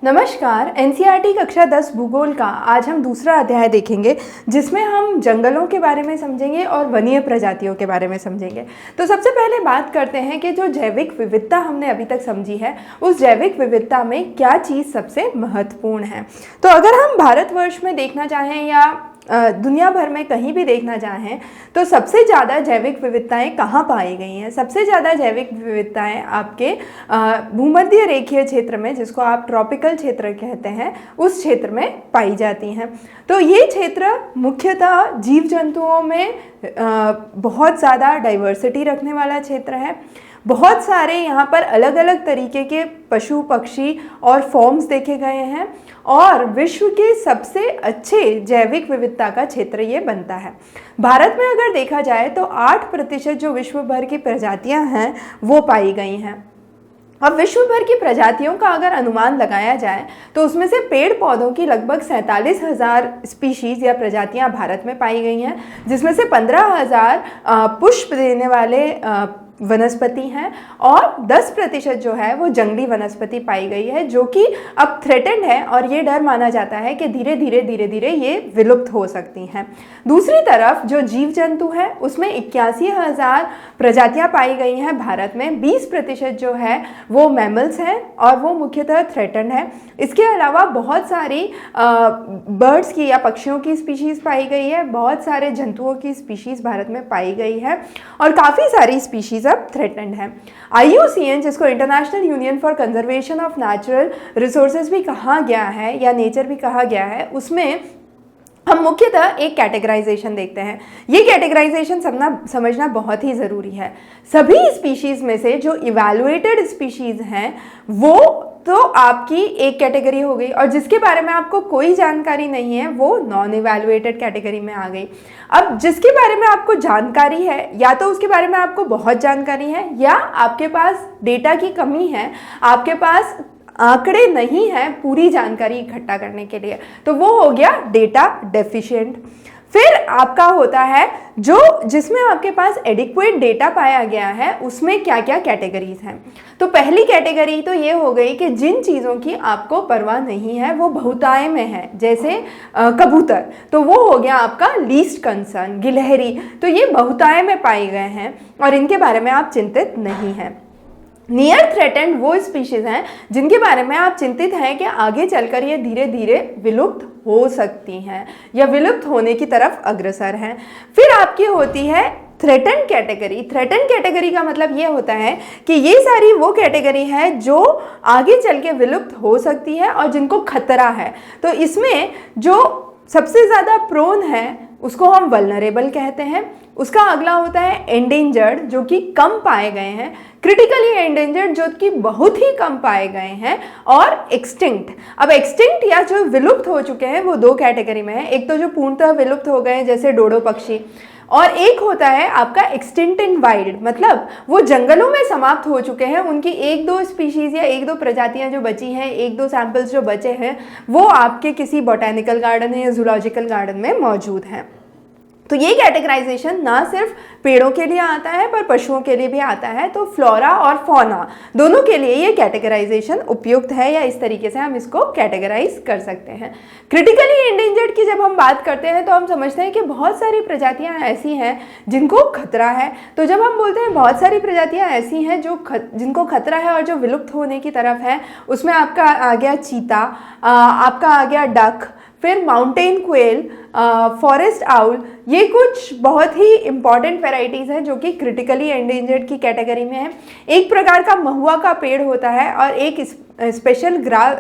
नमस्कार। एनसीईआरटी कक्षा 10 भूगोल का आज हम दूसरा अध्याय देखेंगे जिसमें हम जंगलों के बारे में समझेंगे और वन्य प्रजातियों के बारे में समझेंगे। तो सबसे पहले बात करते हैं कि जो जैविक विविधता हमने अभी तक समझी है उस जैविक विविधता में क्या चीज़ सबसे महत्वपूर्ण है। तो अगर हम भारतवर्ष में देखना चाहें या दुनिया भर में कहीं भी देखना चाहें तो सबसे ज़्यादा जैविक विविधताएं कहाँ पाई गई हैं। सबसे ज़्यादा जैविक विविधताएं आपके भूमध्य रेखीय क्षेत्र में, जिसको आप ट्रॉपिकल क्षेत्र कहते हैं, उस क्षेत्र में पाई जाती हैं। तो ये क्षेत्र मुख्यतः जीव जंतुओं में बहुत ज़्यादा डाइवर्सिटी रखने वाला क्षेत्र है। बहुत सारे यहाँ पर अलग अलग तरीके के पशु पक्षी और फॉर्म्स देखे गए हैं और विश्व के सबसे अच्छे जैविक विविधता का क्षेत्र ये बनता है। भारत में अगर देखा जाए तो 8% जो विश्व भर की प्रजातियां हैं वो पाई गई हैं। अब विश्व भर की प्रजातियों का अगर अनुमान लगाया जाए तो उसमें से पेड़ पौधों की लगभग 47,000 स्पीशीज़ या प्रजातियां भारत में पाई गई हैं, जिसमें से 15,000 पुष्प देने वाले वनस्पति हैं और 10% जो है वो जंगली वनस्पति पाई गई है, जो कि अब थ्रेटेंड है और ये डर माना जाता है कि धीरे धीरे ये विलुप्त हो सकती हैं। दूसरी तरफ जो जीव जंतु है उसमें 81,000 प्रजातियां पाई गई हैं भारत में। 20% जो है वो मैमल्स हैं और वो मुख्यतः थ्रेटेंड है। इसके अलावा बहुत सारी बर्ड्स की या पक्षियों की स्पीशीज़ पाई गई है, बहुत सारे जंतुओं की स्पीशीज़ भारत में पाई गई है और काफ़ी सारी स्पीशीज़ अब थ्रेटेंड है। IUCN, जिसको international union for conservation of natural resources भी कहा गया है या नेचर भी कहा गया है, उसमें हम मुख्यतः एक कैटेगराइजेशन देखते हैं। ये कैटेगराइजेशन समझना बहुत ही ज़रूरी है। सभी स्पीशीज़ में से जो इवैल्यूएटेड स्पीशीज़ हैं वो तो आपकी एक कैटेगरी हो गई और जिसके बारे में आपको कोई जानकारी नहीं है वो नॉन इवैल्यूएटेड कैटेगरी में आ गई। अब जिसके बारे में आपको जानकारी है या तो उसके बारे में आपको बहुत जानकारी है या आपके पास डेटा की कमी है, आपके पास आंकड़े नहीं हैं पूरी जानकारी इकट्ठा करने के लिए, तो वो हो गया डेटा डेफिशिएंट। फिर आपका होता है जो जिसमें आपके पास एडिक्वेट डेटा पाया गया है उसमें क्या क्या कैटेगरीज हैं। तो पहली कैटेगरी तो ये हो गई कि जिन चीज़ों की आपको परवाह नहीं है वो बहुतायत में है, जैसे कबूतर, तो वो हो गया आपका लीस्ट कंसर्न। गिलहरी, तो ये बहुतायत में पाए गए हैं और इनके बारे में आप चिंतित नहीं हैं। नियर थ्रेटेंड वो स्पीशीज़ हैं जिनके बारे में आप चिंतित हैं कि आगे चलकर ये धीरे धीरे विलुप्त हो सकती हैं या विलुप्त होने की तरफ अग्रसर हैं। फिर आपकी होती है थ्रेटेंड कैटेगरी। थ्रेटेंड कैटेगरी का मतलब ये होता है कि ये सारी वो कैटेगरी है जो आगे चल के विलुप्त हो सकती है और जिनको खतरा है। तो इसमें जो सबसे ज़्यादा प्रोन है उसको हम वल्नरेबल कहते हैं। उसका अगला होता है एंडेंजर्ड, जो कि कम पाए गए हैं, क्रिटिकली एंडेंजर्ड जो कि बहुत ही कम पाए गए हैं, और एक्सटिंक्ट। अब एक्सटिंक्ट या जो विलुप्त हो चुके हैं वो दो कैटेगरी में है। एक तो जो पूर्णतः विलुप्त हो गए हैं जैसे डोडो पक्षी, और एक होता है आपका एक्सटिंक्ट इन वाइल्ड, मतलब वो जंगलों में समाप्त हो चुके हैं, उनकी एक दो स्पीशीज़ या एक दो प्रजातियां जो बची हैं, एक दो सैंपल्स जो बचे हैं, वो आपके किसी बॉटेनिकल गार्डन या जूलॉजिकल गार्डन में मौजूद हैं। तो ये कैटेगराइजेशन ना सिर्फ पेड़ों के लिए आता है पर पशुओं के लिए भी आता है। तो फ्लोरा और फौना दोनों के लिए ये कैटेगराइजेशन उपयुक्त है या इस तरीके से हम इसको कैटेगराइज कर सकते हैं। क्रिटिकली एंडेंजर्ड की जब हम बात करते हैं तो हम समझते हैं कि बहुत सारी प्रजातियां ऐसी हैं जिनको खतरा है। तो जब हम बोलते हैं बहुत सारी प्रजातियां ऐसी हैं जिनको खतरा है और जो विलुप्त होने की तरफ है, उसमें आपका आ गया चीता, आपका आ गया डक, फिर माउंटेन क्वेल, फॉरेस्ट आउल, ये कुछ बहुत ही इंपॉर्टेंट वैरायटीज़ हैं जो कि क्रिटिकली एंडेंजर्ड की कैटेगरी में है। एक प्रकार का महुआ का पेड़ होता है और एक स्पेशल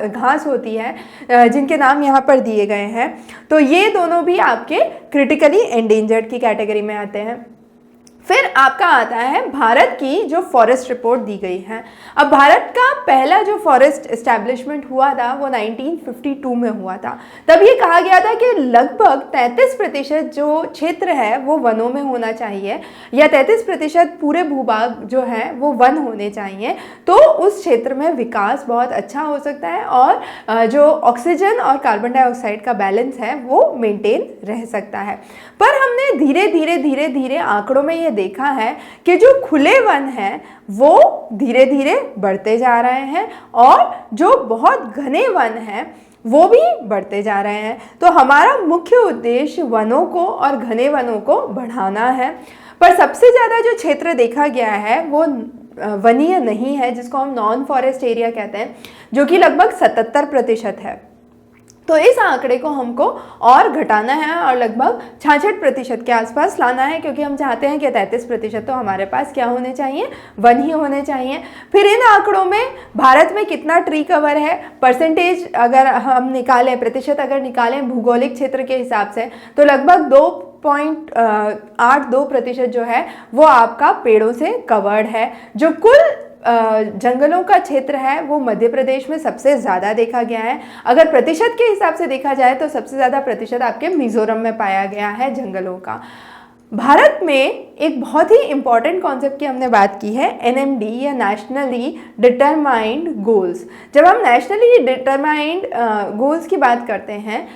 घास होती है जिनके नाम यहाँ पर दिए गए हैं। तो ये दोनों भी आपके क्रिटिकली एंडेंजर्ड की कैटेगरी में आते हैं। फिर आपका आता है भारत की जो फॉरेस्ट रिपोर्ट दी गई है। अब भारत का पहला जो फॉरेस्ट एस्टैब्लिशमेंट हुआ था वो 1952 में हुआ था। तब ये कहा गया था कि लगभग 33% जो क्षेत्र है वो वनों में होना चाहिए या 33% पूरे भूभाग जो है वो वन होने चाहिए, तो उस क्षेत्र में विकास बहुत अच्छा हो सकता है और जो ऑक्सीजन और कार्बन डाइऑक्साइड का बैलेंस है वो मेंटेन रह सकता है। पर हमने धीरे धीरे आंकड़ों में ये देखा है कि जो खुले वन हैं वो धीरे धीरे बढ़ते जा रहे हैं और जो बहुत घने वन हैं वो भी बढ़ते जा रहे हैं। तो हमारा मुख्य उद्देश्य वनों को और घने वनों को बढ़ाना है। पर सबसे ज़्यादा जो क्षेत्र देखा गया है वो वनीय नहीं है, जिसको हम नॉन फॉरेस्ट एरिया कहते हैं, जो कि लगभग 77% है। तो इस आंकड़े को हमको और घटाना है और लगभग 66% के आसपास लाना है, क्योंकि हम चाहते हैं कि 33% तो हमारे पास क्या होने चाहिए, वन ही होने चाहिए। फिर इन आंकड़ों में भारत में कितना ट्री कवर है, परसेंटेज अगर हम निकालें, प्रतिशत अगर निकालें भूगोलिक क्षेत्र के हिसाब से, तो लगभग 2.82% जो है वो आपका पेड़ों से कवर्ड है। जो कुल जंगलों का क्षेत्र है वो मध्य प्रदेश में सबसे ज़्यादा देखा गया है। अगर प्रतिशत के हिसाब से देखा जाए तो सबसे ज़्यादा प्रतिशत आपके मिजोरम में पाया गया है जंगलों का। भारत में एक बहुत ही इम्पॉर्टेंट कॉन्सेप्ट की हमने बात की है, NMD या नेशनली डिटरमाइंड गोल्स। जब हम नेशनली डिटरमाइंड गोल्स की बात करते हैं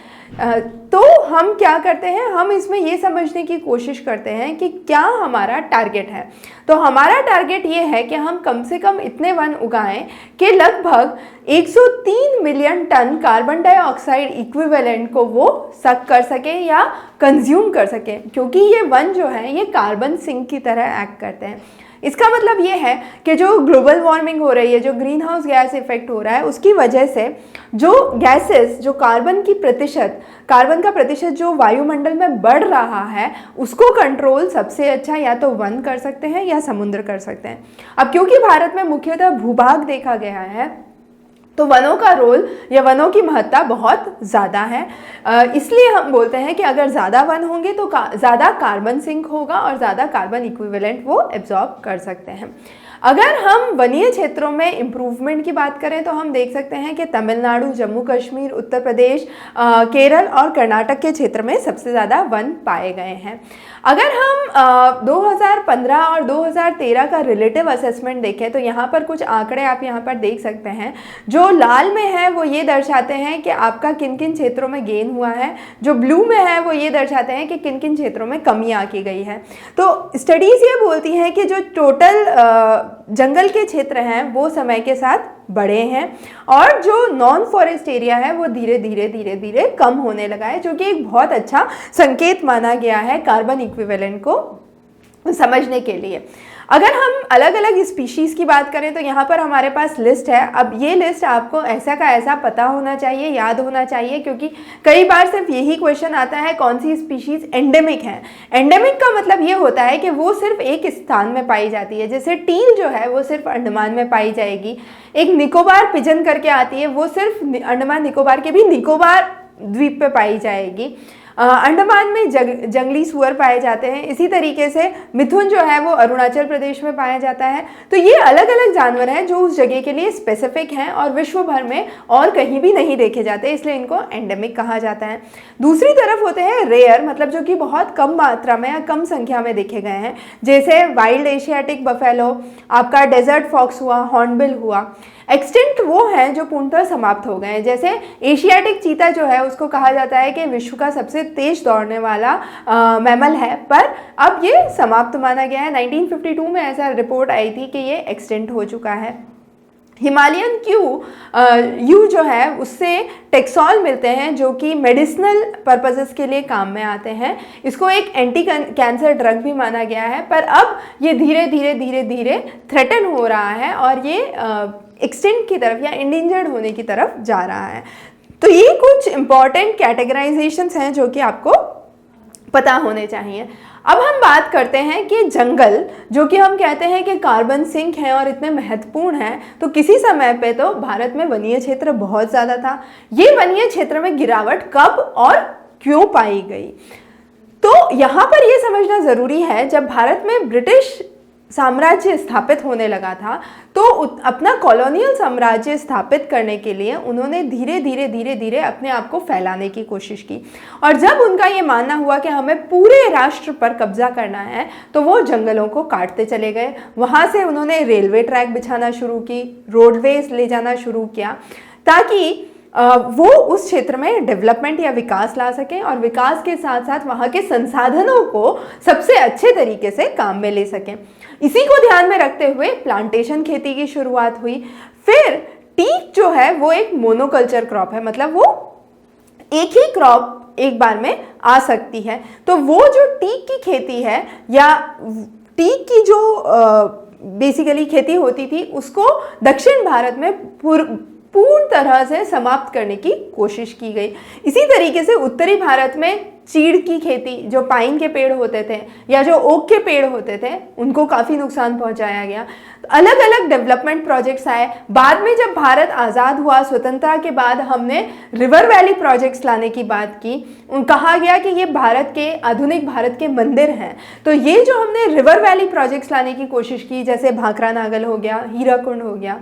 तो हम क्या करते हैं, हम इसमें ये समझने की कोशिश करते हैं कि क्या हमारा टारगेट है। तो हमारा टारगेट ये है कि हम कम से कम इतने वन उगाएं कि लगभग 103 million tonne carbon dioxide equivalent को वो सक कर सके या कंज्यूम कर सके, क्योंकि ये वन जो है ये कार्बन सिंक की तरह एक्ट करते हैं। इसका मतलब ये है कि जो ग्लोबल वार्मिंग हो रही है, जो ग्रीन हाउस गैस इफेक्ट हो रहा है, उसकी वजह से जो गैसेस, जो कार्बन का प्रतिशत जो वायुमंडल में बढ़ रहा है, उसको कंट्रोल सबसे अच्छा या तो वन कर सकते हैं या समुद्र कर सकते हैं। अब क्योंकि भारत में मुख्यतः भूभाग देखा गया है, तो वनों का रोल या वनों की महत्ता बहुत ज़्यादा है। इसलिए हम बोलते हैं कि अगर ज़्यादा वन होंगे तो ज़्यादा कार्बन सिंक होगा और ज़्यादा कार्बन इक्विवेलेंट वो एब्जॉर्ब कर सकते हैं। अगर हम वनीय क्षेत्रों में इम्प्रूवमेंट की बात करें तो हम देख सकते हैं कि तमिलनाडु, जम्मू कश्मीर, उत्तर प्रदेश, केरल और कर्नाटक के क्षेत्र में सबसे ज़्यादा वन पाए गए हैं। अगर हम 2015 और 2013 का रिलेटिव असेसमेंट देखें तो यहाँ पर कुछ आंकड़े आप यहाँ पर देख सकते हैं। जो लाल में है वो ये दर्शाते हैं कि आपका किन किन क्षेत्रों में गेन हुआ है, जो ब्लू में है वो ये दर्शाते हैं कि किन किन क्षेत्रों में कमियाँ की गई है। तो स्टडीज़ ये बोलती हैं कि जो टोटल जंगल के क्षेत्र हैं वो समय के साथ बड़े हैं और जो नॉन फॉरेस्ट एरिया है वो धीरे धीरे कम होने लगा है, जो कि एक बहुत अच्छा संकेत माना गया है कार्बन इक्विवेलेंट को समझने के लिए। अगर हम अलग अलग स्पीशीज़ की बात करें तो यहाँ पर हमारे पास लिस्ट है। अब ये लिस्ट आपको ऐसा का ऐसा पता होना चाहिए, याद होना चाहिए, क्योंकि कई बार सिर्फ यही क्वेश्चन आता है कौन सी स्पीशीज़ एंडेमिक है। एंडेमिक का मतलब ये होता है कि वो सिर्फ एक स्थान में पाई जाती है। जैसे टील जो है वो सिर्फ अंडमान में पाई जाएगी। एक निकोबार पिजन करके आती है, वो सिर्फ अंडमान निकोबार के भी निकोबार द्वीप पे पाई जाएगी। अंडमान में जंगली सुअर पाए जाते हैं। इसी तरीके से मिथुन जो है वो अरुणाचल प्रदेश में पाया जाता है। तो ये अलग अलग जानवर हैं जो उस जगह के लिए स्पेसिफिक हैं और विश्व भर में और कहीं भी नहीं देखे जाते, इसलिए इनको एंडेमिक कहा जाता है। दूसरी तरफ होते हैं रेयर, मतलब जो कि बहुत कम मात्रा में या कम संख्या में देखे गए हैं, जैसे वाइल्ड एशियाटिक बफेलो, आपका डेजर्ट फॉक्स हुआ, हॉर्नबिल हुआ। एक्सटिंक्ट वो हैं जो पूर्णतः समाप्त हो गए हैं। जैसे एशियाटिक चीता जो है उसको कहा जाता है कि विश्व का सबसे तेज दौड़ने वाला मैमल है, पर अब ये समाप्त माना गया है। 1952 में ऐसा रिपोर्ट आई थी कि ये एक्सटिंक्ट हो चुका है। हिमालयन यू जो है उससे टेक्सॉल मिलते हैं जो कि मेडिसिनल पर्पसेस के लिए काम में आते हैं। इसको एक एंटी कैंसर ड्रग भी माना गया है, पर अब ये धीरे धीरे थ्रेटन हो रहा है और ये एक्सटिंक्ट की तरफ या इंडेंजर्ड होने की तरफ जा रहा है। तो ये कुछ इंपॉर्टेंट कैटेगराइजेशंस हैं जो कि आपको पता होने चाहिए। अब हम बात करते हैं कि जंगल जो कि हम कहते हैं कि कार्बन सिंक हैं और इतने महत्वपूर्ण हैं, तो किसी समय पे तो भारत में वनीय क्षेत्र बहुत ज़्यादा था। ये वनीय क्षेत्र में गिरावट कब और क्यों पाई गई, तो यहाँ पर ये समझना ज़रूरी है। जब भारत में ब्रिटिश साम्राज्य स्थापित होने लगा था तो अपना कॉलोनियल साम्राज्य स्थापित करने के लिए उन्होंने धीरे धीरे अपने आप को फैलाने की कोशिश की। और जब उनका ये मानना हुआ कि हमें पूरे राष्ट्र पर कब्जा करना है तो वो जंगलों को काटते चले गए। वहाँ से उन्होंने रेलवे ट्रैक बिछाना शुरू की, रोडवेज ले जाना शुरू किया, ताकि वो उस क्षेत्र में डेवलपमेंट या विकास ला सकें और विकास के साथ साथ वहाँ के संसाधनों को सबसे अच्छे तरीके से काम में ले सकें। इसी को ध्यान में रखते हुए प्लांटेशन खेती की शुरुआत हुई। फिर टीक जो है वो एक मोनोकल्चर क्रॉप है, मतलब वो एक ही क्रॉप एक बार में आ सकती है। तो वो जो टीक की खेती है या टीक की जो बेसिकली खेती होती थी उसको दक्षिण भारत में पूर्ण तरह से समाप्त करने की कोशिश की गई। इसी तरीके से उत्तरी भारत में चीड़ की खेती, जो पाइन के पेड़ होते थे या जो ओक के पेड़ होते थे, उनको काफ़ी नुकसान पहुंचाया गया। अलग अलग डेवलपमेंट प्रोजेक्ट्स आए। बाद में जब भारत आज़ाद हुआ, स्वतंत्रता के बाद हमने रिवर वैली प्रोजेक्ट्स लाने की बात की। कहा गया कि ये भारत के आधुनिक भारत के मंदिर हैं। तो ये जो हमने रिवर वैली प्रोजेक्ट्स लाने की कोशिश की, जैसे भाखरा नागल हो गया, हीराकुंड हो गया,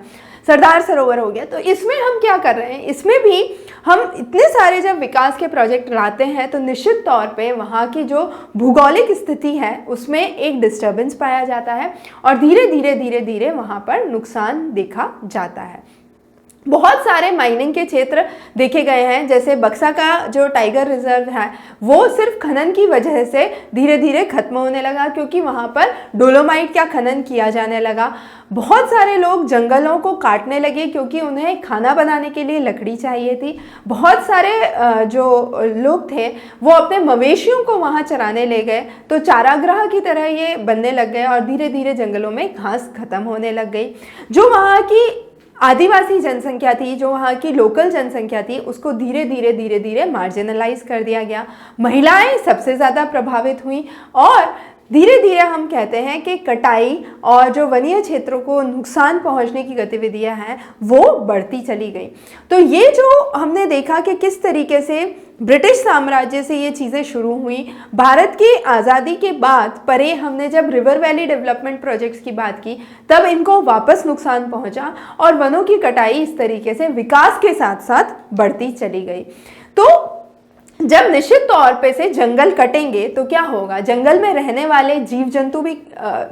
सरदार सरोवर हो गया, तो इसमें हम क्या कर रहे हैं, इसमें भी हम इतने सारे जब विकास के प्रोजेक्ट लाते हैं तो निश्चित तौर पे वहाँ की जो भूगोलिक स्थिति है उसमें एक डिस्टर्बेंस पाया जाता है और धीरे धीरे धीरे धीरे वहाँ पर नुकसान देखा जाता है। बहुत सारे माइनिंग के क्षेत्र देखे गए हैं, जैसे बक्सा का जो टाइगर रिजर्व है वो सिर्फ खनन की वजह से धीरे धीरे खत्म होने लगा, क्योंकि वहाँ पर डोलोमाइट का खनन किया जाने लगा। बहुत सारे लोग जंगलों को काटने लगे क्योंकि उन्हें खाना बनाने के लिए लकड़ी चाहिए थी। बहुत सारे जो लोग थे वो अपने मवेशियों को वहाँ चराने ले गए, तो चारागाह की तरह ये बनने लग गए और धीरे धीरे जंगलों में घास खत्म होने लग गई। जो वहाँ की आदिवासी जनसंख्या थी, जो वहाँ की लोकल जनसंख्या थी, उसको धीरे धीरे धीरे धीरे मार्जिनलाइज कर दिया गया। महिलाएं सबसे ज़्यादा प्रभावित हुई और धीरे धीरे हम कहते हैं कि कटाई और जो वनीय क्षेत्रों को नुकसान पहुंचने की गतिविधियां हैं वो बढ़ती चली गई। तो ये जो हमने देखा कि किस तरीके से ब्रिटिश साम्राज्य से ये चीज़ें शुरू हुई। भारत की आज़ादी के बाद परे हमने जब रिवर वैली डेवलपमेंट प्रोजेक्ट्स की बात की तब इनको वापस नुकसान पहुंचा और वनों की कटाई इस तरीके से विकास के साथ साथ बढ़ती चली गई। तो जब निश्चित तौर पे से जंगल कटेंगे तो क्या होगा, जंगल में रहने वाले जीव जंतु भी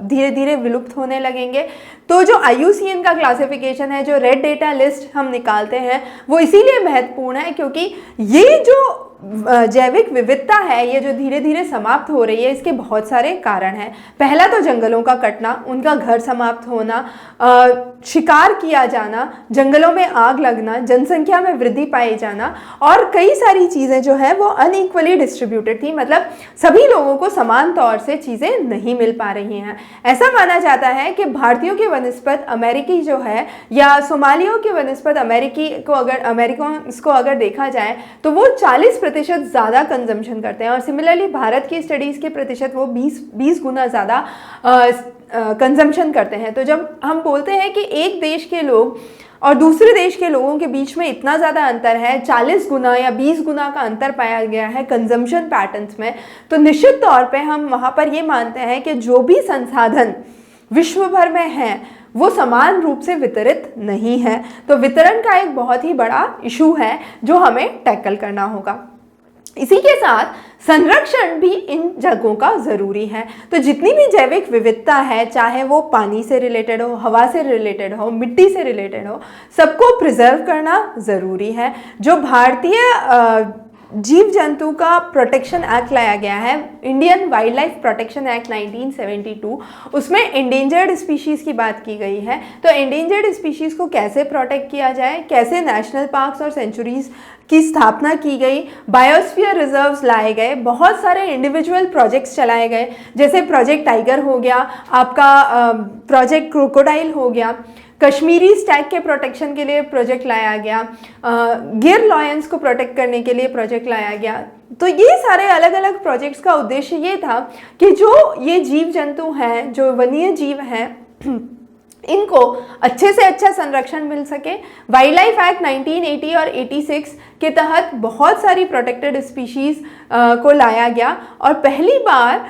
धीरे धीरे विलुप्त होने लगेंगे। तो जो IUCN का क्लासिफिकेशन है, जो रेड डेटा लिस्ट हम निकालते हैं, वो इसीलिए महत्वपूर्ण है क्योंकि ये जो जैविक विविधता है ये जो धीरे धीरे समाप्त हो रही है, इसके बहुत सारे कारण हैं। पहला तो जंगलों का कटना, उनका घर समाप्त होना, शिकार किया जाना, जंगलों में आग लगना, जनसंख्या में वृद्धि पाई जाना और कई सारी चीज़ें जो है वो अनइक्वली डिस्ट्रीब्यूटेड थी, मतलब सभी लोगों को समान तौर से चीज़ें नहीं मिल पा रही हैं। ऐसा माना जाता है कि भारतीयों के वनस्पत अमेरिकी जो है या सोमालियों के वनस्पत अमेरिकन्स को अगर देखा जाए तो वो 40% ज़्यादा कंजम्पशन करते हैं और सिमिलरली भारत की स्टडीज़ के प्रतिशत वो 20 गुना ज़्यादा कंजम्पशन करते हैं। तो जब हम बोलते हैं कि एक देश के लोग और दूसरे देश के लोगों के बीच में इतना ज़्यादा अंतर है, 40 गुना या 20 गुना का अंतर पाया गया है कंजम्पशन पैटर्न्स में, तो निश्चित तौर पे हम वहाँ पर ये मानते हैं कि जो भी संसाधन विश्व भर में हैं वो समान रूप से वितरित नहीं है। तो वितरण का एक बहुत ही बड़ा इशू है जो हमें टैकल करना होगा। इसी के साथ संरक्षण भी इन जगहों का ज़रूरी है। तो जितनी भी जैविक विविधता है, चाहे वो पानी से रिलेटेड हो, हवा से रिलेटेड हो, मिट्टी से रिलेटेड हो, सबको प्रिजर्व करना ज़रूरी है। जो भारतीय जीव जंतु का प्रोटेक्शन एक्ट लाया गया है, Indian wild life protection act 1972, उसमें एंडेंजर्ड स्पीशीज़ की बात की गई है। तो एंडेंजर्ड स्पीशीज़ को कैसे प्रोटेक्ट किया जाए, कैसे नेशनल पार्क्स और सेंचुरीज़ की स्थापना की गई, बायोस्फीयर रिजर्व्स लाए गए, बहुत सारे इंडिविजुअल प्रोजेक्ट्स चलाए गए, जैसे प्रोजेक्ट टाइगर हो गया, आपका प्रोजेक्ट क्रोकोडाइल हो गया, कश्मीरी स्टैग के प्रोटेक्शन के लिए प्रोजेक्ट लाया गया, गिर लॉयंस को प्रोटेक्ट करने के लिए प्रोजेक्ट लाया गया। तो ये सारे अलग अलग प्रोजेक्ट्स का उद्देश्य ये था कि जो ये जीव जंतु हैं, जो वन्य जीव हैं, इनको अच्छे से अच्छा संरक्षण मिल सके। वाइल्ड लाइफ एक्ट 1980 और 86 के तहत बहुत सारी प्रोटेक्टेड स्पीशीज़ को लाया गया और पहली बार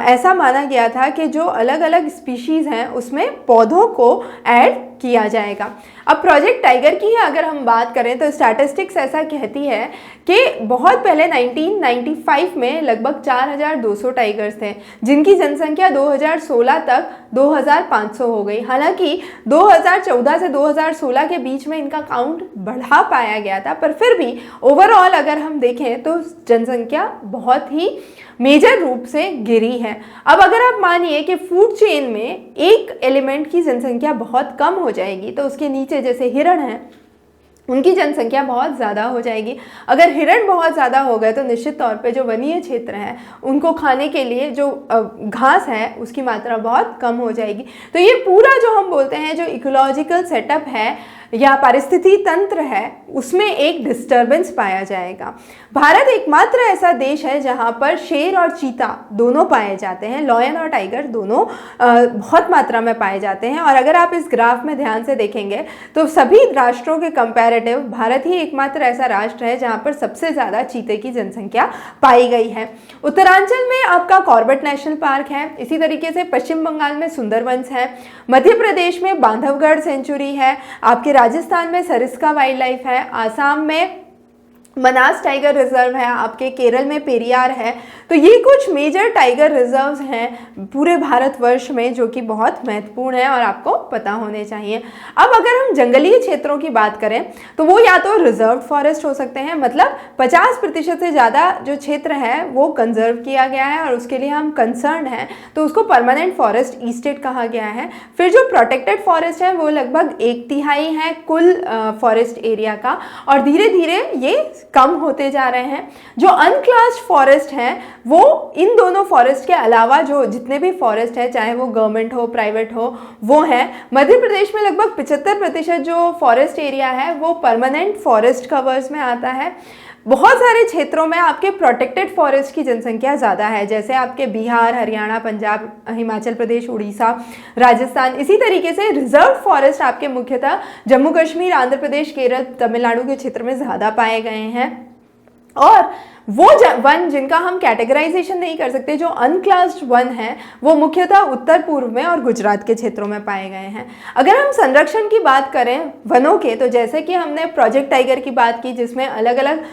ऐसा माना गया था कि जो अलग अलग स्पीशीज़ हैं उसमें पौधों को ऐड किया जाएगा। अब प्रोजेक्ट टाइगर की ही अगर हम बात करें तो स्टैटिस्टिक्स ऐसा कहती है कि बहुत पहले 1995 में लगभग 4200 टाइगर्स थे, जिनकी जनसंख्या 2016 तक 2500 हो गई। हालांकि 2014 से 2016 के बीच में इनका काउंट बढ़ा पाया गया था, पर फिर भी ओवरऑल अगर हम देखें तो जनसंख्या बहुत ही मेजर रूप से गिरी है। अब अगर आप मानिए कि फूड चेन में एक एलिमेंट की जनसंख्या बहुत कम हो जाएगी तो उसके नीचे जैसे हिरण है, उनकी जनसंख्या बहुत ज़्यादा हो जाएगी। अगर हिरण बहुत ज़्यादा हो गए तो निश्चित तौर पे जो वनीय क्षेत्र है उनको खाने के लिए जो घास है उसकी मात्रा बहुत कम हो जाएगी। तो ये पूरा जो हम बोलते हैं जो इकोलॉजिकल सेटअप है या पारिस्थितिकी तंत्र है उसमें एक डिस्टर्बेंस पाया जाएगा। भारत एकमात्र ऐसा देश है जहां पर शेर और चीता दोनों पाए जाते हैं, लॉयन और टाइगर दोनों बहुत मात्रा में पाए जाते हैं। और अगर आप इस ग्राफ में ध्यान से देखेंगे तो सभी राष्ट्रों के कंपैरेटिव भारत ही एकमात्र ऐसा राष्ट्र है जहां पर सबसे ज़्यादा चीते की जनसंख्या पाई गई है। उत्तरांचल में आपका कॉर्बेट नेशनल पार्क है, इसी तरीके से पश्चिम बंगाल में सुंदरबंस है, मध्य प्रदेश में बांधवगढ़ सेंचुरी है, आपके राजस्थान में सरिस्का वाइल्ड लाइफ है, आसाम में मनास टाइगर रिजर्व है, आपके केरल में पेरियार है। तो ये कुछ मेजर टाइगर रिजर्व्स हैं पूरे भारतवर्ष में जो कि बहुत महत्वपूर्ण है और आपको पता होने चाहिए। अब अगर हम जंगलीय क्षेत्रों की बात करें तो वो या तो रिजर्व फॉरेस्ट हो सकते हैं, मतलब 50% से ज़्यादा जो क्षेत्र है वो कंजर्व किया गया है और उसके लिए हम कंसर्न हैं तो उसको परमानेंट फॉरेस्ट ईस्टेट कहा गया है। फिर जो प्रोटेक्टेड फॉरेस्ट है वो लगभग 1/3 है कुल फॉरेस्ट एरिया का और धीरे धीरे ये कम होते जा रहे हैं। जो अनक्लास्ड फॉरेस्ट हैं वो इन दोनों फॉरेस्ट के अलावा जो जितने भी फॉरेस्ट है चाहे वो गवर्नमेंट हो प्राइवेट हो वो है। मध्य प्रदेश में लगभग 75% जो फॉरेस्ट एरिया है वो परमानेंट फॉरेस्ट कवर्स में आता है। बहुत सारे क्षेत्रों में आपके प्रोटेक्टेड फॉरेस्ट की जनसंख्या ज़्यादा है, जैसे आपके बिहार, हरियाणा, पंजाब, हिमाचल प्रदेश, उड़ीसा, राजस्थान। इसी तरीके से रिजर्व फॉरेस्ट आपके मुख्यतः जम्मू कश्मीर, आंध्र प्रदेश, केरल, तमिलनाडु के क्षेत्र में ज़्यादा पाए गए हैं। और वो वन जिनका हम कैटेगराइजेशन नहीं कर सकते, जो अनक्लास्ड वन है, वो मुख्यतः उत्तर पूर्व में और गुजरात के क्षेत्रों में पाए गए हैं। अगर हम संरक्षण की बात करें वनों के, तो जैसे कि हमने प्रोजेक्ट टाइगर की बात की जिसमें अलग अलग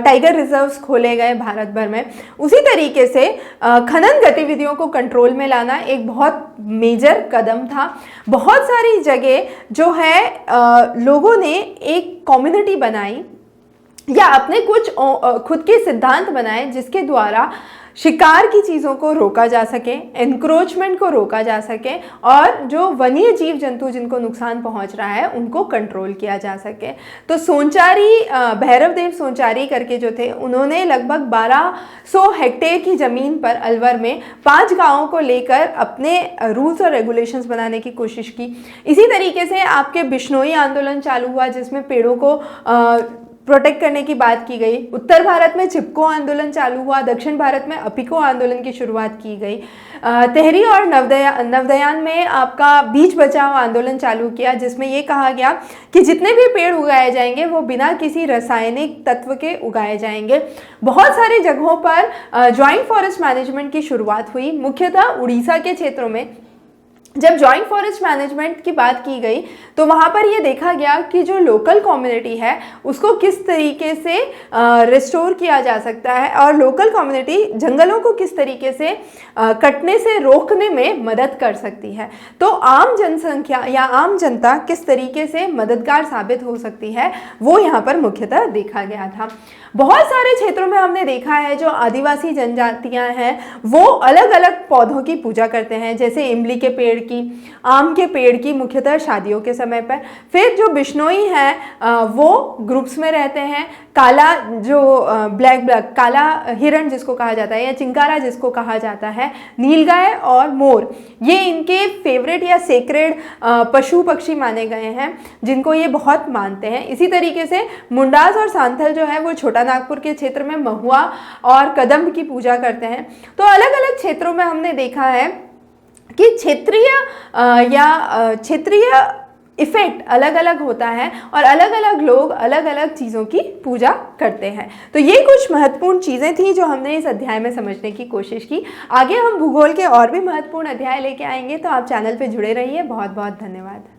टाइगर रिजर्व्स खोले गए भारत भर में, उसी तरीके से खनन गतिविधियों को कंट्रोल में लाना एक बहुत मेजर कदम था। बहुत सारी जगह जो है लोगों ने एक कम्युनिटी बनाई या अपने कुछ खुद के सिद्धांत बनाए जिसके द्वारा शिकार की चीज़ों को रोका जा सके, एनक्रोचमेंट को रोका जा सके और जो वन्य जीव जंतु जिनको नुकसान पहुंच रहा है उनको कंट्रोल किया जा सके। तो सोनचारी, भैरवदेव सोनचारी करके जो थे, उन्होंने लगभग 1200 हेक्टेयर की ज़मीन पर अलवर में 5 गांवों को लेकर अपने रूल्स और रेगुलेशंस बनाने की कोशिश की। इसी तरीके से आपके बिश्नोई आंदोलन चालू हुआ जिसमें पेड़ों को प्रोटेक्ट करने की बात की गई। उत्तर भारत में चिपको आंदोलन चालू हुआ, दक्षिण भारत में अपिको आंदोलन की शुरुआत की गई। तेहरी और नवदयान में आपका बीज बचाओ आंदोलन चालू किया जिसमें ये कहा गया कि जितने भी पेड़ उगाए जाएंगे वो बिना किसी रासायनिक तत्व के उगाए जाएंगे। बहुत सारी जगहों पर जॉइंट फॉरेस्ट मैनेजमेंट की शुरुआत हुई, मुख्यतः उड़ीसा के क्षेत्रों में। जब जॉइंट फॉरेस्ट मैनेजमेंट की बात की गई तो वहाँ पर ये देखा गया कि जो लोकल कम्युनिटी है उसको किस तरीके से रिस्टोर किया जा सकता है और लोकल कम्युनिटी जंगलों को किस तरीके से कटने से रोकने में मदद कर सकती है। तो आम जनसंख्या या आम जनता किस तरीके से मददगार साबित हो सकती है वो यहाँ पर मुख्यतः देखा गया था। बहुत सारे क्षेत्रों में हमने देखा है जो आदिवासी जनजातियां हैं वो अलग अलग पौधों की पूजा करते हैं, जैसे इमली के पेड़ की, आम के पेड़ की, मुख्यतः शादियों के समय पर। फिर जो बिश्नोई हैं वो ग्रुप्स में रहते हैं। काला जो ब्लैक काला हिरण जिसको कहा जाता है या चिंकारा जिसको कहा जाता है, नीलगाय और मोर, ये इनके फेवरेट या सेक्रेड पशु पक्षी माने गए हैं जिनको ये बहुत मानते हैं। इसी तरीके से मुंडास और सांथल जो है वो छोटा नागपुर के क्षेत्र में महुआ और कदम्ब की पूजा करते हैं। तो अलग अलग क्षेत्रों में हमने देखा है कि क्षेत्रीय इफेक्ट अलग अलग होता है और अलग अलग लोग अलग अलग चीज़ों की पूजा करते हैं। तो ये कुछ महत्वपूर्ण चीज़ें थी जो हमने इस अध्याय में समझने की कोशिश की। आगे हम भूगोल के और भी महत्वपूर्ण अध्याय लेके आएंगे, तो आप चैनल पे जुड़े रहिए। बहुत बहुत धन्यवाद।